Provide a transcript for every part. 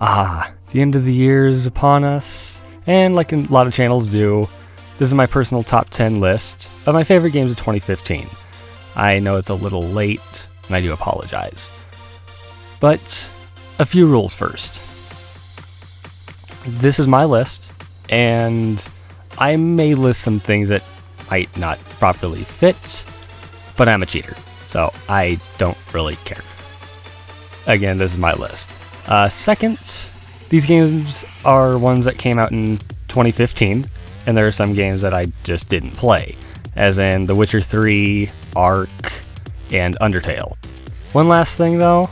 The end of the year is upon us, and like a lot of channels do, this is my personal top 10 list of my favorite games of 2015. I know it's a little late, and I do apologize. But a few rules first. This is my list, and I may list some things that might not properly fit, but I'm a cheater, so I don't really care. Again, this is my list. Second, these games are ones that came out in 2015, and there are some games that I just didn't play, as in The Witcher 3, Ark, and Undertale. One last thing though,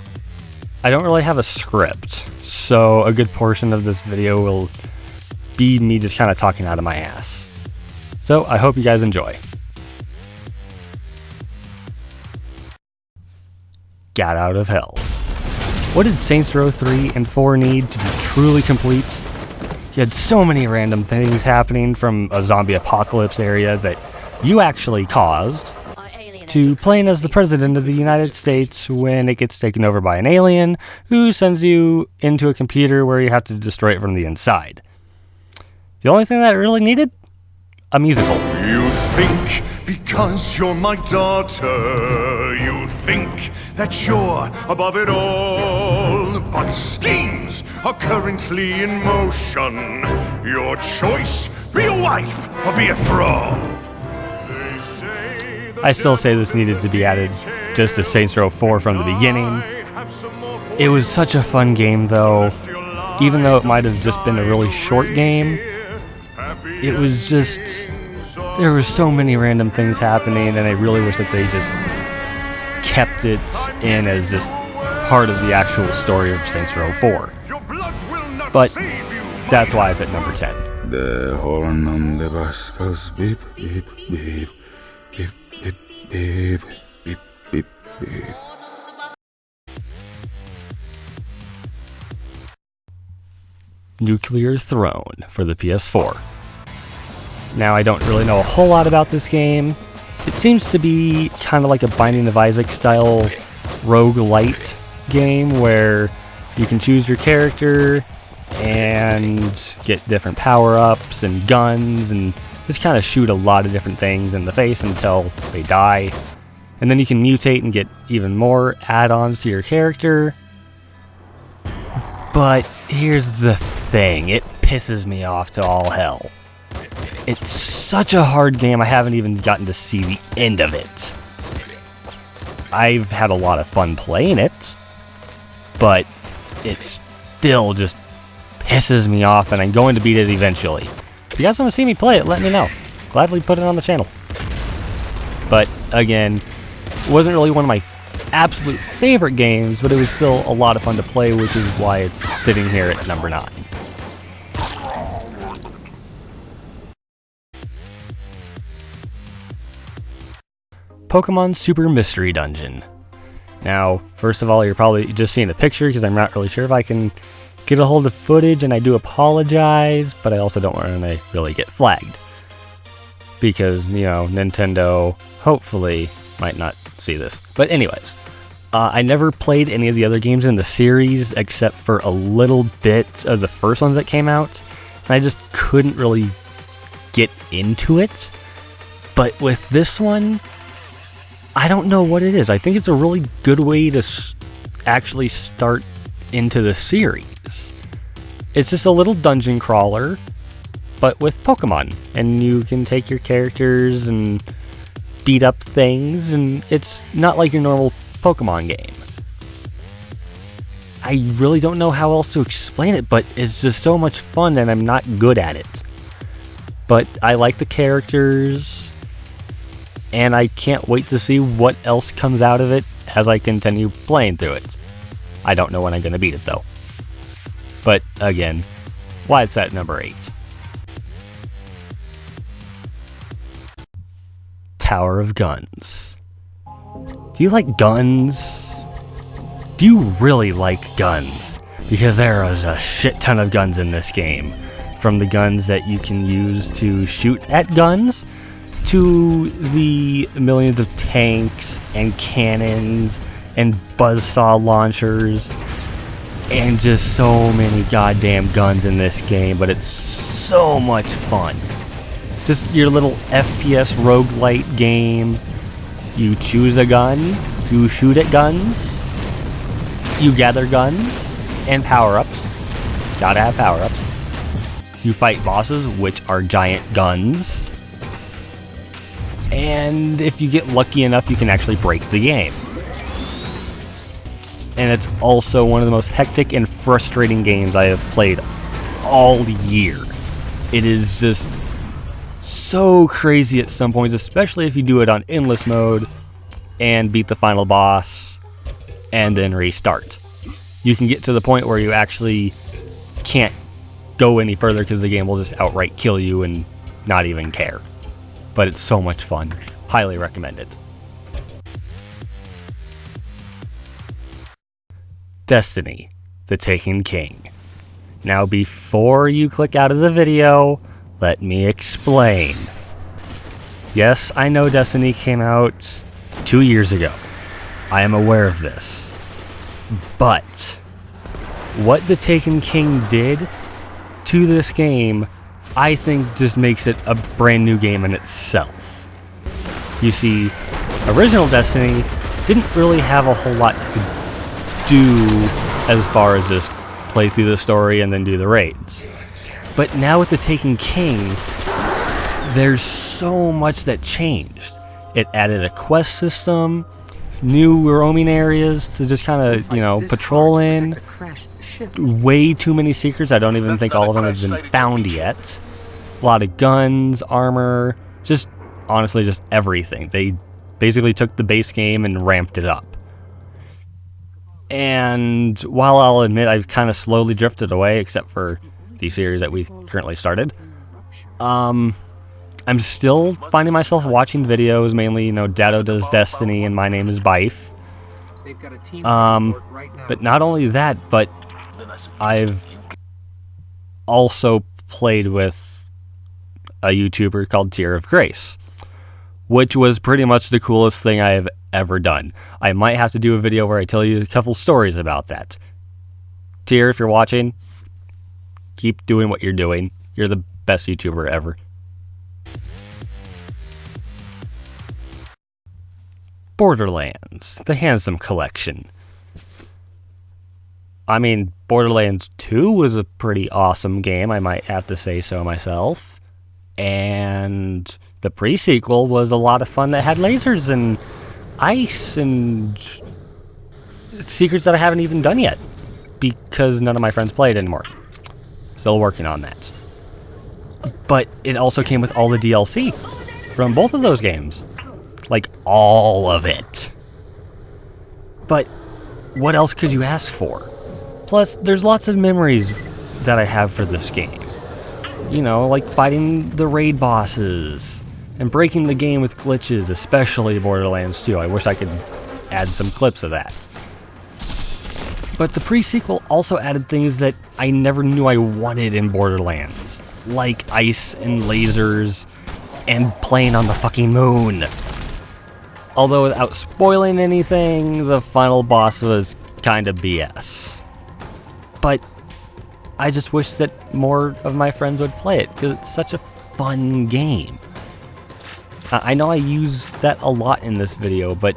I don't really have a script, so a good portion of this video will be me just kind of talking out of my ass. So I hope you guys enjoy. Gat Out of Hell. What did Saints Row 3 and 4 need to be truly complete? You had so many random things happening, from a zombie apocalypse area that you actually caused, to playing as the President of the United States when it gets taken over by an alien who sends you into a computer where you have to destroy it from the inside. The only thing that it really needed? A musical. You think because you're my daughter, you think that you're above it all. But schemes are currently in motion. Your choice, be a wife or be a thrall. I still say this needed to be added just as Saints Row 4 from the beginning. It was such a fun game though, even though it might have just been a really short game. It was just, there were so many random things happening, and I really wish that they just kept it in as just part of the actual story of Saints Row 4. But that's why it's at number 10. The horn on the bus goes beep, beep, beep, beep, beep, beep, beep, beep, beep. Nuclear Throne for the PS4. Now, I don't really know a whole lot about this game. It seems to be kind of like a Binding of Isaac style roguelite game where you can choose your character and get different power-ups and guns and just kind of shoot a lot of different things in the face until they die. And then you can mutate and get even more add-ons to your character. But here's the thing, it pisses me off to all hell. It's such a hard game, I haven't even gotten to see the end of it. I've had a lot of fun playing it, but it still just pisses me off, and I'm going to beat it eventually. If you guys want to see me play it, let me know. Gladly put it on the channel. But again, it wasn't really one of my absolute favorite games, but it was still a lot of fun to play, which is why it's sitting here at number 9. Pokemon Super Mystery Dungeon. Now, first of all, you're probably just seeing a picture because I'm not really sure if I can get a hold of footage, and I do apologize, but I also don't want to really get flagged. Because, you know, Nintendo hopefully might not see this. But anyways, I never played any of the other games in the series except for a little bit of the first ones that came out, and I just couldn't really get into it. But with this one, I don't know what it is. I think it's a really good way to actually start into the series. It's just a little dungeon crawler, but with Pokemon. And you can take your characters and beat up things, and it's not like your normal Pokemon game. I really don't know how else to explain it, but it's just so much fun, and I'm not good at it. But I like the characters, and I can't wait to see what else comes out of it as I continue playing through it. I don't know when I'm going to beat it though. But again, why it's at number 8. Tower of Guns. Do you like guns? Do you really like guns? Because there is a shit ton of guns in this game. From the guns that you can use to shoot at guns, to the millions of tanks and cannons and buzzsaw launchers. and just so many goddamn guns in this game, but it's so much fun. Just your little FPS roguelite game. You choose a gun, you shoot at guns, you gather guns and power-ups. Gotta have power-ups. You fight bosses, which are giant guns. And if you get lucky enough, you can actually break the game. And it's also one of the most hectic and frustrating games I have played all year. It is just so crazy at some points, especially if you do it on endless mode and beat the final boss and then restart. You can get to the point where you actually can't go any further because the game will just outright kill you and not even care. But it's so much fun. Highly recommend it. Destiny: The Taken King. Now before you click out of the video, let me explain. Yes, I know Destiny came out 2 years ago. I am aware of this. But what The Taken King did to this game, I think just makes it a brand new game in itself. You see, original Destiny didn't really have a whole lot to do as far as just play through the story and then do the raids. But now with The Taken King, there's so much that changed. It added a quest system, new roaming areas to just kind of, patrol in. Way too many secrets. I don't even think all of them have been found yet. A lot of guns, armor, just honestly just everything. They basically took the base game and ramped it up. And while I'll admit I've kind of slowly drifted away, except for the series that we currently started, I'm still finding myself watching videos, mainly, Dado Does Destiny and My Name is Bife. But not only that, but I've also played with a YouTuber called Tear of Grace, which was pretty much the coolest thing I have ever done. I might have to do a video where I tell you a couple stories about that. Tear, if you're watching, keep doing what you're doing. You're the best YouTuber ever. Borderlands: The Handsome Collection. I mean, Borderlands 2 was a pretty awesome game, I might have to say so myself. And the pre-sequel was a lot of fun that had lasers and ice and secrets that I haven't even done yet because none of my friends play it anymore. Still working on that. But it also came with all the DLC from both of those games. Like, all of it. But what else could you ask for? Plus, there's lots of memories that I have for this game. Like fighting the raid bosses and breaking the game with glitches, especially Borderlands 2. I wish I could add some clips of that. But the pre-sequel also added things that I never knew I wanted in Borderlands, like ice and lasers and playing on the fucking moon. Although without spoiling anything, the final boss was kind of BS. But I just wish that more of my friends would play it, because it's such a fun game. I know I use that a lot in this video, but,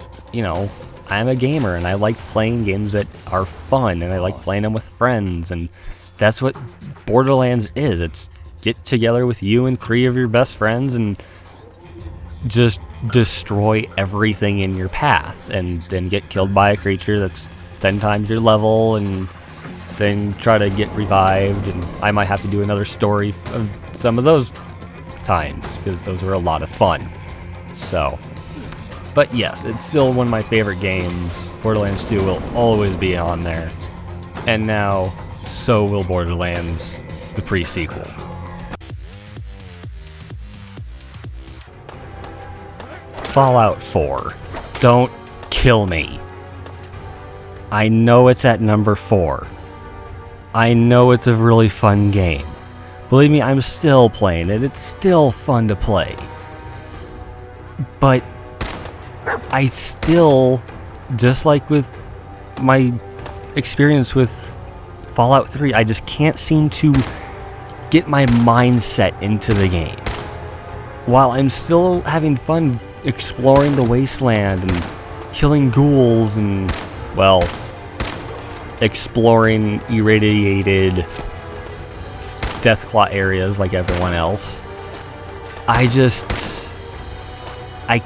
I'm a gamer, and I like playing games that are fun, and I like playing them with friends, and that's what Borderlands is. It's get together with you and 3 of your best friends, and just destroy everything in your path, and then get killed by a creature that's 10 times your level, and then try to get revived, and I might have to do another story of some of those times, because those were a lot of fun. So, but yes, it's still one of my favorite games. Borderlands 2 will always be on there. And now, so will Borderlands, the pre-sequel. Fallout 4. Don't kill me. I know it's at number 4. I know it's a really fun game. Believe me, I'm still playing it. It's still fun to play. But I still, just like with my experience with Fallout 3, I just can't seem to get my mindset into the game. While I'm still having fun exploring the wasteland and killing ghouls and, well, exploring irradiated Deathclaw areas like everyone else, I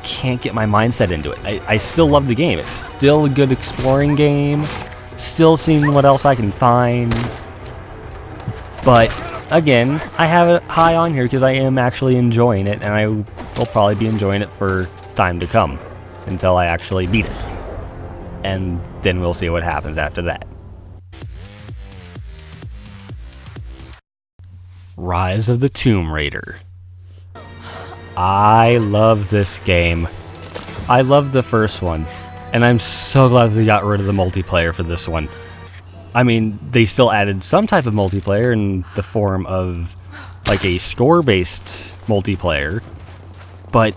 can't get my mindset into it. I still love the game. It's still a good exploring game. Still seeing what else I can find. But, again, I have it high on here because I am actually enjoying it, and I will probably be enjoying it for time to come until I actually beat it. And then we'll see what happens after that. Rise of the Tomb Raider. I love this game. I love the first one, and I'm so glad they got rid of the multiplayer for this one. I mean, they still added some type of multiplayer in the form of like a score-based multiplayer, but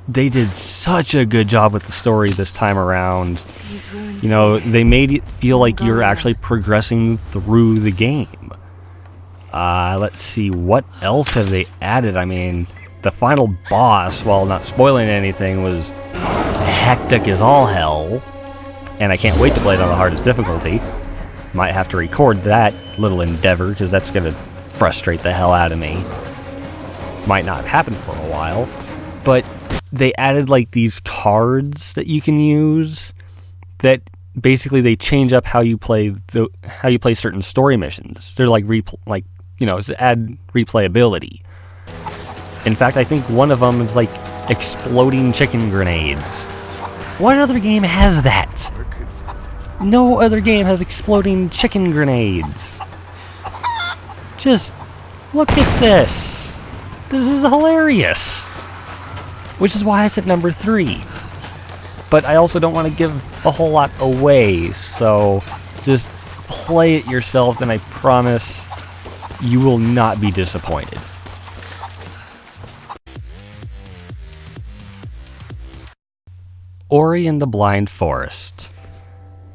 they did such a good job with the story this time around. You know, they made it feel like you're actually progressing through the game. Let's see, what else have they added? I mean, the final boss, while not spoiling anything, was hectic as all hell. And I can't wait to play it on the hardest difficulty. Might have to record that little endeavor, because that's going to frustrate the hell out of me. Might not happen for a while. But they added like these cards that you can use that basically they change up how you play certain story missions. They're like to add replayability. In fact, I think one of them is like exploding chicken grenades. What other game has that? No other game has exploding chicken grenades. Just look at this. This is hilarious. Which is why it's at number 3. But I also don't want to give a whole lot away, so just play it yourselves, and I promise you will not be disappointed. Ori and the Blind Forest.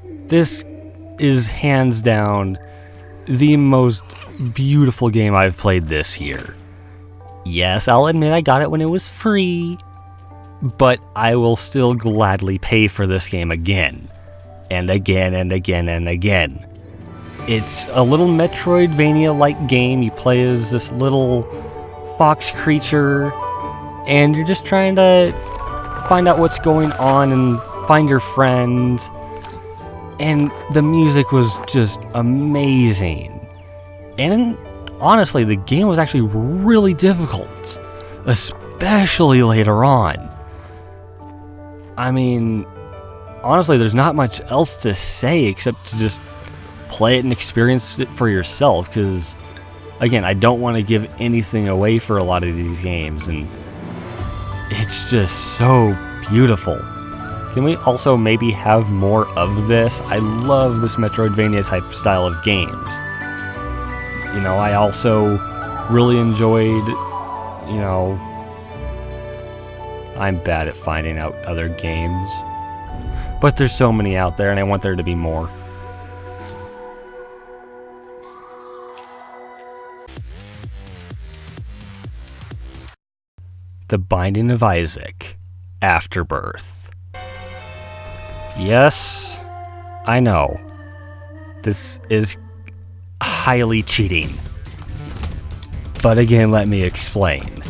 This is hands down the most beautiful game I've played this year. Yes, I'll admit I got it when it was free, but I will still gladly pay for this game again, and again, and again, and again. It's a little Metroidvania-like game. You play as this little fox creature, and you're just trying to find out what's going on and find your friends. And the music was just amazing. And honestly, the game was actually really difficult, especially later on. I mean, honestly, there's not much else to say except to just play it and experience it for yourself, because, again, I don't want to give anything away for a lot of these games, and it's just so beautiful. Can we also maybe have more of this? I love this Metroidvania type style of games. You know, I also really enjoyed, I'm bad at finding out other games, but there's so many out there, and I want there to be more. The Binding of Isaac: Afterbirth. Yes, I know. This is highly cheating. But again, let me explain.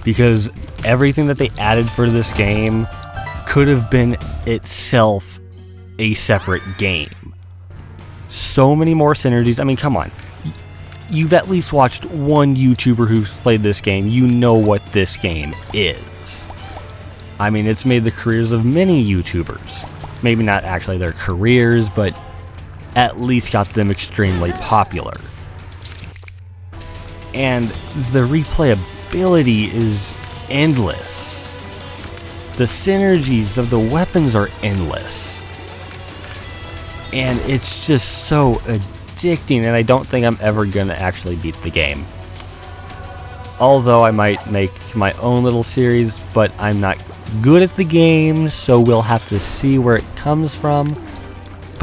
Because everything that they added for this game could have been itself a separate game. So many more synergies. I mean, come on. You've at least watched one YouTuber who's played this game. You know what this game is. I mean, it's made the careers of many YouTubers. Maybe not actually their careers, but at least got them extremely popular. And the replayability is endless. The synergies of the weapons are endless. And it's just so addicting, and I don't think I'm ever going to actually beat the game. Although I might make my own little series, but I'm not good at the game, so we'll have to see where it comes from.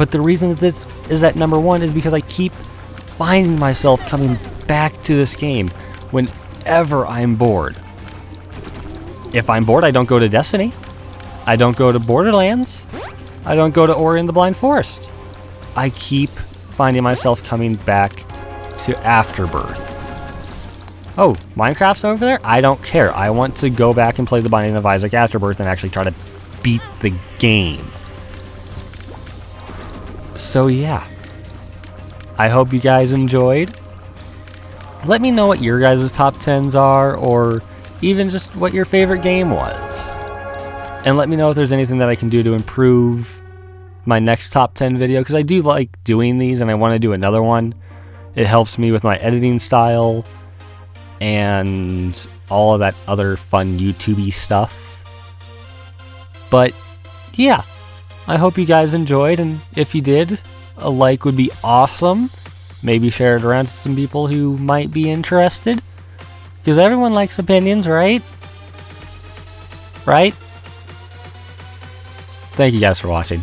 But the reason that this is at number 1 is because I keep finding myself coming back to this game whenever I'm bored. If I'm bored, I don't go to Destiny. I don't go to Borderlands. I don't go to Ori and the Blind Forest. I keep finding myself coming back to Afterbirth. Oh, Minecraft's over there? I don't care. I want to go back and play The Binding of Isaac Afterbirth and actually try to beat the game. So yeah. I hope you guys enjoyed. Let me know what your guys' top 10s are, or even just what your favorite game was. And let me know if there's anything that I can do to improve my next top 10 video, because I do like doing these and I want to do another one. It helps me with my editing style and all of that other fun YouTube-y stuff. But yeah, I hope you guys enjoyed, and if you did, a like would be awesome. Maybe share it around to some people who might be interested, because everyone likes opinions, right? Right? Thank you guys for watching.